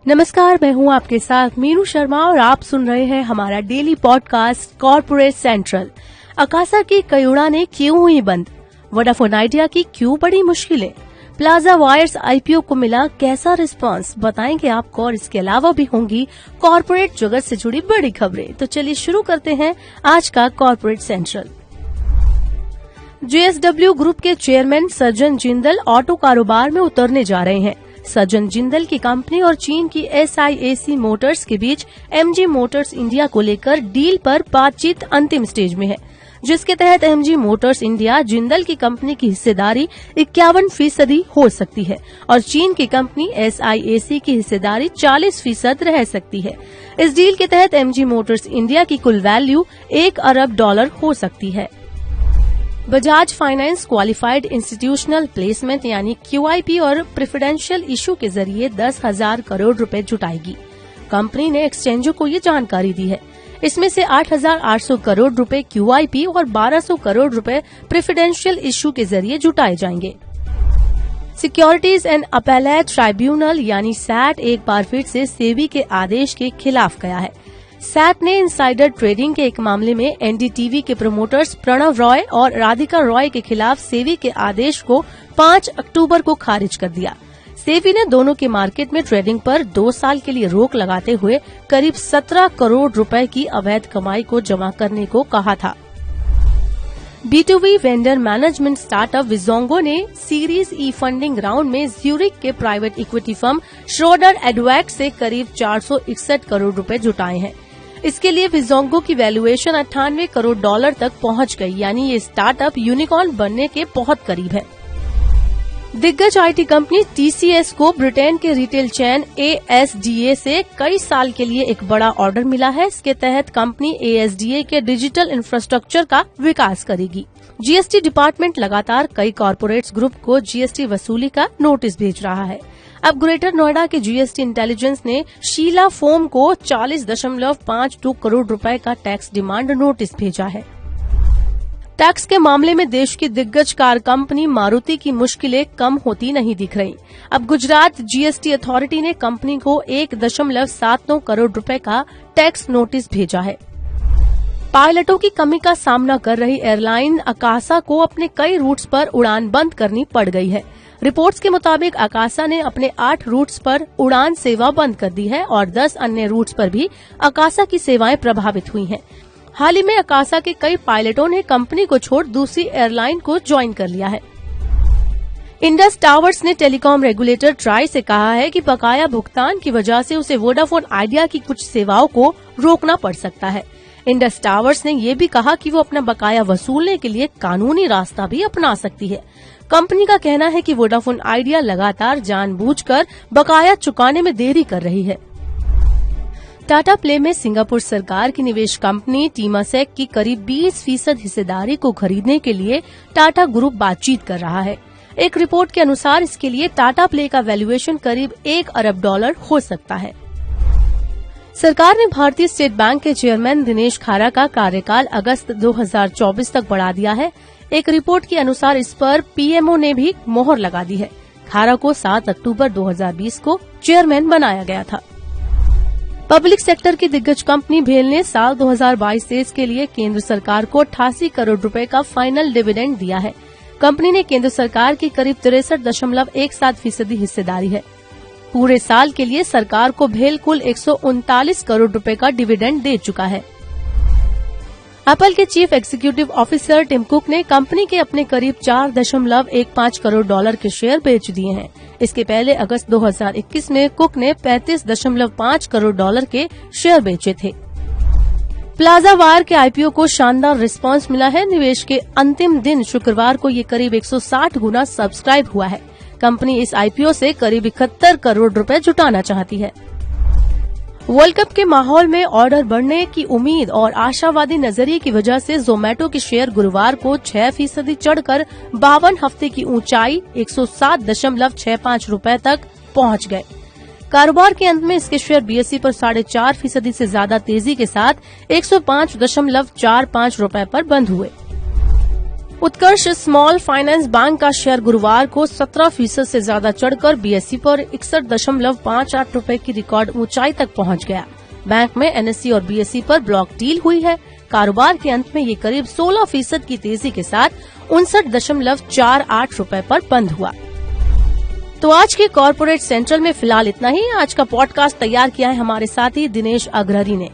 नमस्कार, मैं हूं आपके साथ मीनू शर्मा और आप सुन रहे हैं हमारा daily podcast corporate central. Akasa की कई उड़ानें क्यों हुई बंद, वोडाफोन आइडिया की क्यों बड़ी मुश्किलें, प्लाजा वायर्स आईपीओ को मिला कैसा रिस्पांस, बताएंगे आपको। और इसके अलावा भी होंगी कॉर्पोरेट जगत से जुड़ी बड़ी खबरें। तो चलिए शुरू करते हैं आज का कॉर्पोरेट सेंट्रल। जेएसडब्ल्यू ग्रुप के चेयरमैन सज्जन जिंदल ऑटो कारोबार में उतरने जा रहे हैं। सज्जन जिंदल की कंपनी और चीन की SIAC मोटर्स के बीच MG मोटर्स इंडिया को लेकर डील पर बातचीत अंतिम स्टेज में है, जिसके तहत MG मोटर्स इंडिया जिंदल की कंपनी की हिस्सेदारी 51% हो सकती है और चीन की कंपनी SIAC की हिस्सेदारी 40% रह सकती है। इस डील के तहत MG मोटर्स इंडिया की कुल वैल्यू $1 अरब हो सकती है। Bajaj finance qualified institutional placement यानी QIP और प्रेफरेंशियल इशू के जरिए 10,000 करोड़ रुपए जुटाएगी। कंपनी ने एक्सचेंजों को ये जानकारी दी है। इसमें से 8,800 करोड़ रुपए QIP और 1,200 करोड़ रुपए प्रेफरेंशियल इशू के जरिए जुटाए जाएंगे। सिक्योरिटीज एंड अपीलेट ट्राइब्यूनल यानी SAT एक बार फिर से सेबी के आदेश के खिलाफ गया है। SAT ने इनसाइडर ट्रेडिंग के एक मामले में NDTV के प्रमोटर्स प्रणव रॉय और राधिका रॉय के खिलाफ सेबी के आदेश को 5 अक्टूबर को खारिज कर दिया। सेबी ने दोनों के मार्केट में ट्रेडिंग पर 2 साल के लिए रोक लगाते हुए करीब 17 करोड़ रुपए की अवैध कमाई को जमा करने को कहा था। B2B वेंडर मैनेजमेंट स्टार्टअप विजोंगो ने सीरीज E फंडिंग राउंड में ज्यूरिक के प्राइवेट इक्विटी फर्म श्रोडर एडवेक से करीब 461 करोड़ रुपए जुटाए हैं। इसके लिए विजोंगो की वैल्यूएशन $98 करोड़ तक पहुंच गई, यानी ये स्टार्टअप यूनिकॉर्न बनने के बहुत करीब है। दिग्गज IT कंपनी TCS को ब्रिटेन के रिटेल चेन ASDA से कई साल के लिए एक बड़ा ऑर्डर मिला है। इसके तहत कंपनी ASDA के डिजिटल इंफ्रास्ट्रक्चर का विकास करेगी। GST डिपार्टमेंट लगातार कई कॉर्पोरेट्स ग्रुप को GST वसूली का नोटिस भेज रहा है। अब ग्रेटर नोएडा के GST इंटेलिजेंस ने शीला फोम को 40.52 करोड़ रुपए का टैक्स डिमांड नोटिस भेजा है। टैक्स के मामले में देश की दिग्गज कार कंपनी मारुति की मुश्किलें कम होती नहीं दिख रही। अब गुजरात GST अथॉरिटी ने कंपनी को 1.79 करोड़ रुपए का टैक्स नोटिस भेजा है। पायलटों की कमी का सामना कर रही एयरलाइन अकासा को अपने कई रूट्स पर उड़ान बंद करनी पड़ गई है। रिपोर्ट्स के मुताबिक अकासा ने अपने 8 रूट्स पर उड़ान सेवा बंद कर दी है और 10 अन्य रूट्स पर भी अकासा की सेवाएं प्रभावित हुई हैं। हाल ही में अकासा के कई पायलटों ने कंपनी को छोड़ दूसरी एयरलाइन को ज्वाइन कर लिया है। इंडस टावर्स ने टेलीकॉम रेगुलेटर ट्राई से कहा है कि बकाया भुगतान की वजह से उसे वोडाफोन आइडिया की कुछ सेवाओं को रोकना पड़ सकता है। इंडस टावर्स ने ये भी कहा कि वो अपना बकाया वसूलने के लिए कानूनी रास्ता भी अपना सकती है। कंपनी का कहना है कि वोडाफोन आइडिया लगातार जानबूझकर बकाया चुकाने में देरी कर रही है। टाटा प्ले में सिंगापुर सरकार की निवेश कंपनी टीमासेक की करीब 20% हिस्सेदारी को खरीदने के लिए टाटा ग्रुप बातचीत कर रहा है। एक रिपोर्ट के अनुसार इसके लिए टाटा प्ले का वैल्यूएशन करीब $1 अरब हो सकता है। सरकार ने भारतीय स्टेट बैंक के चेयरमैन दिनेश खारा का कार्यकाल अगस्त 2024 तक बढ़ा दिया है। एक रिपोर्ट के अनुसार इस पर PMO ने भी मोहर लगा दी है। खारा को 7 अक्टूबर 2020 को चेयरमैन बनाया गया था। पब्लिक सेक्टर की दिग्गज कंपनी भेल ने साल 2022-23 के लिए केंद्र सरकार को 88 करोड़ रुपए का फाइनल डिविडेंड दिया है। कंपनी ने केंद्र सरकार की करीब 63.17% हिस्सेदारी है। पूरे साल के लिए सरकार को भेल कुल 139 करोड़ रुपए का डिविडेंड दे चुका है। एप्पल के chief executive officer Tim Cook ने कंपनी के अपने करीब $4.15 करोड़ के शेयर बेच दिए हैं। इसके पहले अगस्त 2021 में कुक ने $35.5 करोड़ के शेयर बेचे थे। प्लाजा वायर के IPO को शानदार रिस्पांस मिला है। निवेश के अंतिम दिन शुक्रवार को ये करीब 160 गुना सब्सक्राइब हुआ है। कंपनी इस IPO से करीब 71 करोड़ रुपए जुटाना चाहती है। वर्ल्ड कप के माहौल में ऑर्डर बढ़ने की उम्मीद और आशावादी नजरिए की वजह से जोमेटो के शेयर गुरुवार को 6% चढ़कर 52 हफ्ते की ऊंचाई 107.65 रुपए तक पहुंच गए। कारोबार के अंत में इसके शेयर BSE पर 4.5% से ज्यादा तेजी के साथ 105.45 रुपए पर बंद हुए। उत्कर्ष स्मॉल फाइनेंस बैंक का शेयर गुरुवार को 17% से ज्यादा चढ़कर BSE पर 61.58 रुपए की रिकॉर्ड ऊंचाई तक पहुंच गया। बैंक में NSE और BSE पर ब्लॉक डील हुई है। कारोबार के अंत में ये करीब 16% की तेजी के साथ 59.48 रुपए पर बंद हुआ। तो आज के कॉर्पोरेट सेंट्रल में फिलहाल इतना ही। आज का पॉडकास्ट तैयार किया है हमारे साथी दिनेश अग्रहरी ने।